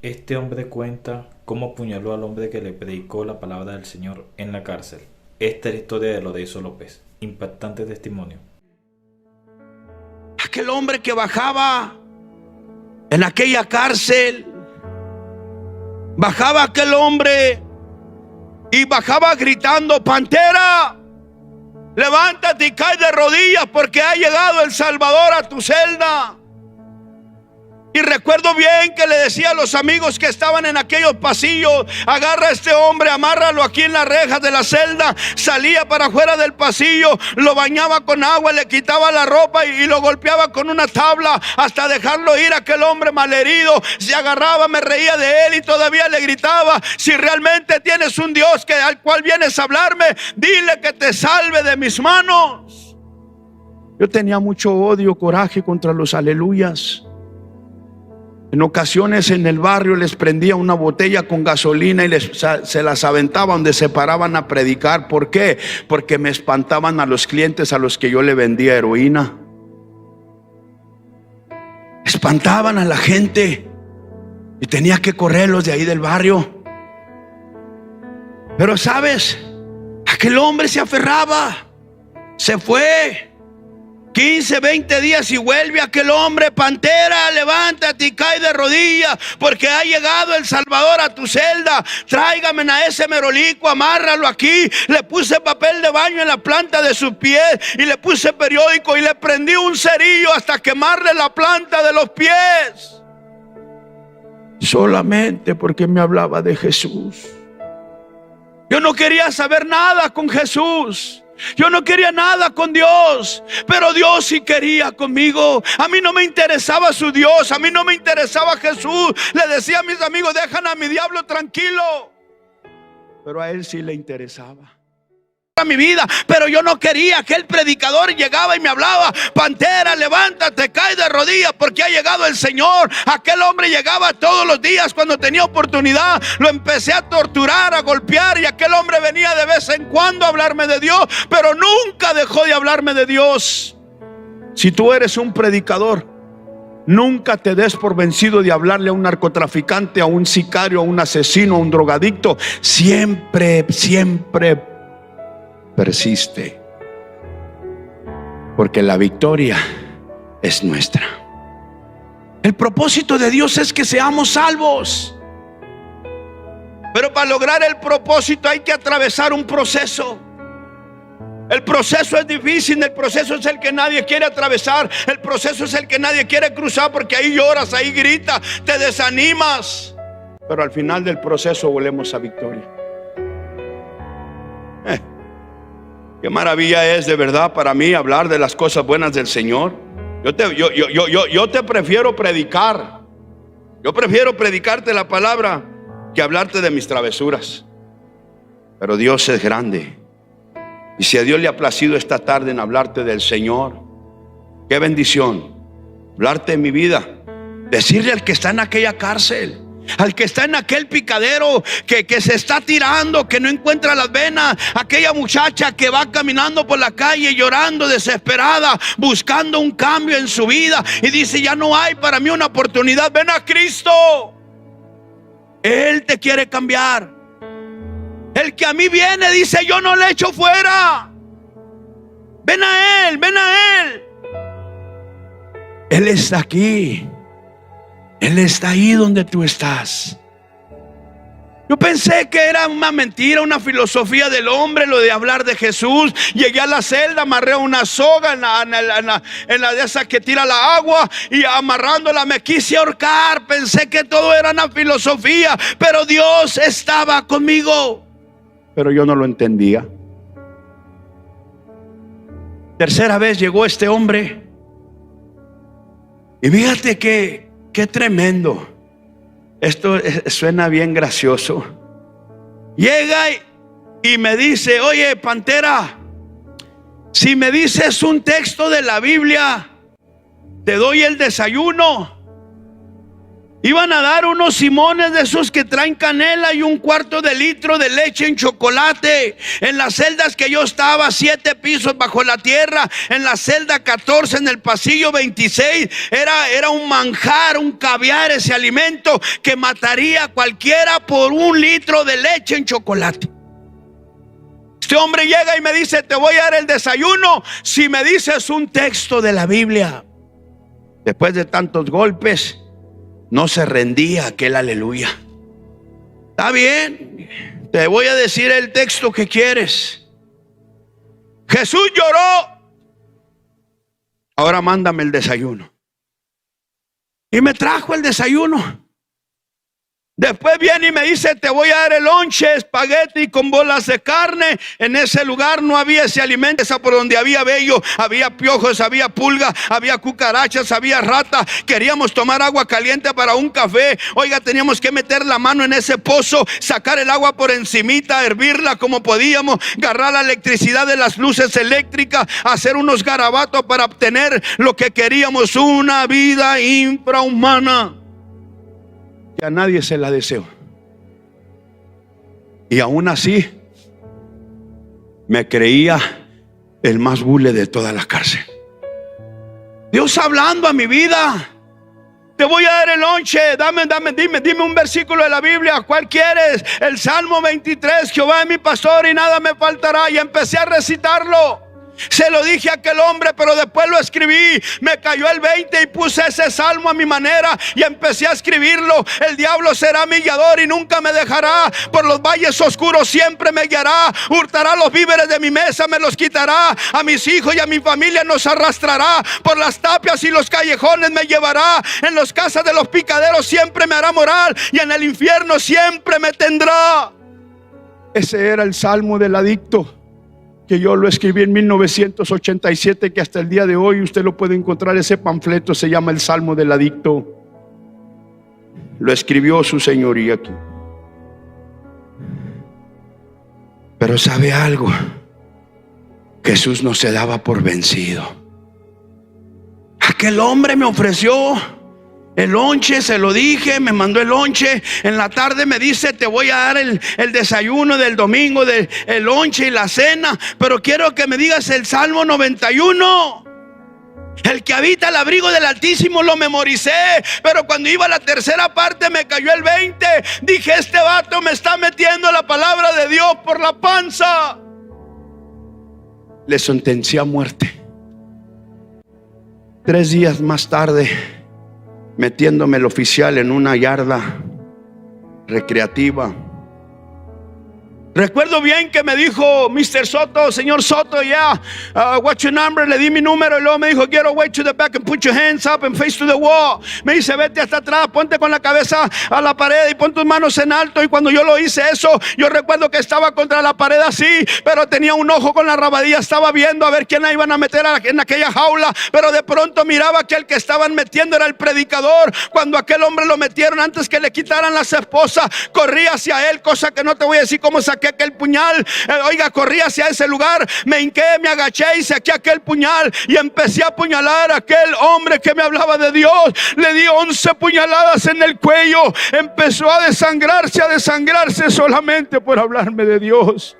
Este hombre cuenta cómo apuñaló al hombre que le predicó la palabra del Señor en la cárcel. Esta es la historia de Lorenzo López. Impactante testimonio. Aquel hombre que bajaba en aquella cárcel, bajaba aquel hombre y bajaba gritando: Pantera, levántate y cae de rodillas, porque ha llegado el Salvador a tu celda. Y recuerdo bien que le decía a los amigos que estaban en aquellos pasillos: agarra a este hombre, amárralo aquí en las rejas de la celda. Salía para afuera del pasillo, lo bañaba con agua, le quitaba la ropa y lo golpeaba con una tabla hasta dejarlo ir. Aquel hombre malherido se agarraba, me reía de él y todavía le gritaba: si realmente tienes un Dios al cual vienes a hablarme, dile que te salve de mis manos. Yo tenía mucho odio, coraje contra los aleluyas. En ocasiones en el barrio les prendía una botella con gasolina y se las aventaba donde se paraban a predicar. ¿Por qué? Porque me espantaban a los clientes a los que yo le vendía heroína. Espantaban a la gente y tenía que correrlos de ahí del barrio. Pero ¿sabes? Aquel hombre se aferraba. Se fue 15, 20 días y vuelve aquel hombre: Pantera, levántate y cae de rodillas, porque ha llegado el Salvador a tu celda. Tráigame a ese merolico, amárralo aquí. Le puse papel de baño en la planta de sus pies y le puse periódico y le prendí un cerillo hasta quemarle la planta de los pies. Solamente porque me hablaba de Jesús. Yo no quería saber nada con Jesús. Yo no quería nada con Dios, pero Dios sí quería conmigo. A mí no me interesaba su Dios, a mí no me interesaba Jesús. Le decía a mis amigos: dejan a mi diablo tranquilo. Pero a él sí le interesaba mi vida. Pero yo no quería. Que el predicador llegaba y me hablaba: Pantera, levántate, cae de rodillas, porque ha llegado el Señor. Aquel hombre llegaba todos los días cuando tenía oportunidad. Lo empecé a torturar, a golpear, y aquel hombre venía de vez en cuando a hablarme de Dios, pero nunca dejó de hablarme de Dios. Si tú eres un predicador, nunca te des por vencido de hablarle a un narcotraficante, a un sicario, a un asesino, a un drogadicto. Siempre persiste, porque la victoria es nuestra. El propósito de Dios es que seamos salvos, pero para lograr el propósito hay que atravesar un proceso. El proceso es difícil, el proceso es el que nadie quiere atravesar, el proceso es el que nadie quiere cruzar, porque ahí lloras, ahí gritas, te desanimas, pero al final del proceso volvemos a victoria. Qué maravilla es de verdad para mí hablar de las cosas buenas del Señor. Yo te prefiero predicar. Yo prefiero predicarte la palabra que hablarte de mis travesuras. Pero Dios es grande. Y si a Dios le ha placido esta tarde en hablarte del Señor, qué bendición hablarte de mi vida. Decirle al que está en aquella cárcel, al que está en aquel picadero, que se está tirando, que no encuentra las venas, aquella muchacha que va caminando por la calle llorando, desesperada, buscando un cambio en su vida, y dice: ya no hay para mí una oportunidad. Ven a Cristo. Él te quiere cambiar. El que a mí viene, dice: yo no le echo fuera. Ven a Él, ven a Él. Él está aquí. Él está ahí donde tú estás. Yo pensé que era una mentira, una filosofía del hombre, lo de hablar de Jesús. Llegué a la celda, amarré una soga en la de esa que tira la agua, y amarrándola me quise ahorcar. Pensé que todo era una filosofía, pero Dios estaba conmigo. Pero yo no lo entendía. Tercera vez llegó este hombre, y fíjate que qué tremendo. Esto suena bien gracioso. Llega y me dice: oye, Pantera, si me dices un texto de la Biblia, te doy el desayuno. Iban a dar unos simones de esos que traen canela y un cuarto de litro de leche en chocolate. En las celdas que yo estaba, 7 pisos bajo la tierra, en la celda 14, en el pasillo 26, era un manjar, un caviar, ese alimento que mataría a cualquiera por un litro de leche en chocolate. Este hombre llega y me dice: te voy a dar el desayuno si me dices un texto de la Biblia. Después de tantos golpes, no se rendía aquel aleluya. Está bien, te voy a decir el texto que quieres. Jesús lloró, ahora mándame el desayuno. Y me trajo el desayuno. Después viene y me dice: te voy a dar el lonche, espagueti con bolas de carne. En ese lugar no había ese alimento. Esa por donde había vello, había piojos, había pulga, había cucarachas, había rata. Queríamos tomar agua caliente para un café. Oiga, teníamos que meter la mano en ese pozo, sacar el agua por encimita, hervirla como podíamos, agarrar la electricidad de las luces eléctricas, hacer unos garabatos para obtener lo que queríamos, una vida infrahumana. A nadie se la deseo. Y aún así me creía el más bule de toda la cárcel. Dios hablando a mi vida: te voy a dar el lonche, dime un versículo de la Biblia. ¿Cuál quieres? El Salmo 23, Jehová es mi pastor y nada me faltará. Y empecé a recitarlo. Se lo dije a aquel hombre, pero después lo escribí. Me cayó el 20 y puse ese salmo a mi manera y empecé a escribirlo. El diablo será mi guiador y nunca me dejará. Por los valles oscuros siempre me guiará. Hurtará los víveres de mi mesa, me los quitará. A mis hijos y a mi familia nos arrastrará. Por las tapias y los callejones me llevará. En las casas de los picaderos siempre me hará morar. Y en el infierno siempre me tendrá. Ese era el salmo del adicto, que yo lo escribí en 1987, que hasta el día de hoy usted lo puede encontrar. Ese panfleto se llama El Salmo del Adicto. Lo escribió su señoría aquí. Pero ¿sabe algo? Jesús no se daba por vencido. Aquel hombre me ofreció el lonche, se lo dije, me mandó el lonche. En la tarde me dice: te voy a dar el desayuno del domingo, el lonche y la cena. Pero quiero que me digas el Salmo 91. El que habita el abrigo del Altísimo lo memoricé, pero cuando iba a la tercera parte me cayó el 20. Dije: este vato me está metiendo la palabra de Dios por la panza. Le sentencié a muerte. 3 días más tarde, metiéndome el oficial en una yarda recreativa, recuerdo bien que me dijo: Mr. Soto, señor Soto, what's your number? Le di mi número y luego me dijo: get away to the back and put your hands up and face to the wall. Me dice: vete hasta atrás, ponte con la cabeza a la pared y pon tus manos en alto. Y cuando yo lo hice eso, yo recuerdo que estaba contra la pared así, pero tenía un ojo con la rabadilla, estaba viendo a ver quién la iban a meter en aquella jaula. Pero de pronto miraba que el que estaban metiendo era el predicador. Cuando aquel hombre lo metieron, antes que le quitaran las esposas, corrí hacia él, cosa que no te voy a decir cómo saqué aquel puñal. Oiga, corrí hacia ese lugar, me hinqué, me agaché y saqué aquel puñal y empecé a apuñalar a aquel hombre que me hablaba de Dios. Le di 11 puñaladas en el cuello. Empezó a desangrarse solamente por hablarme de Dios.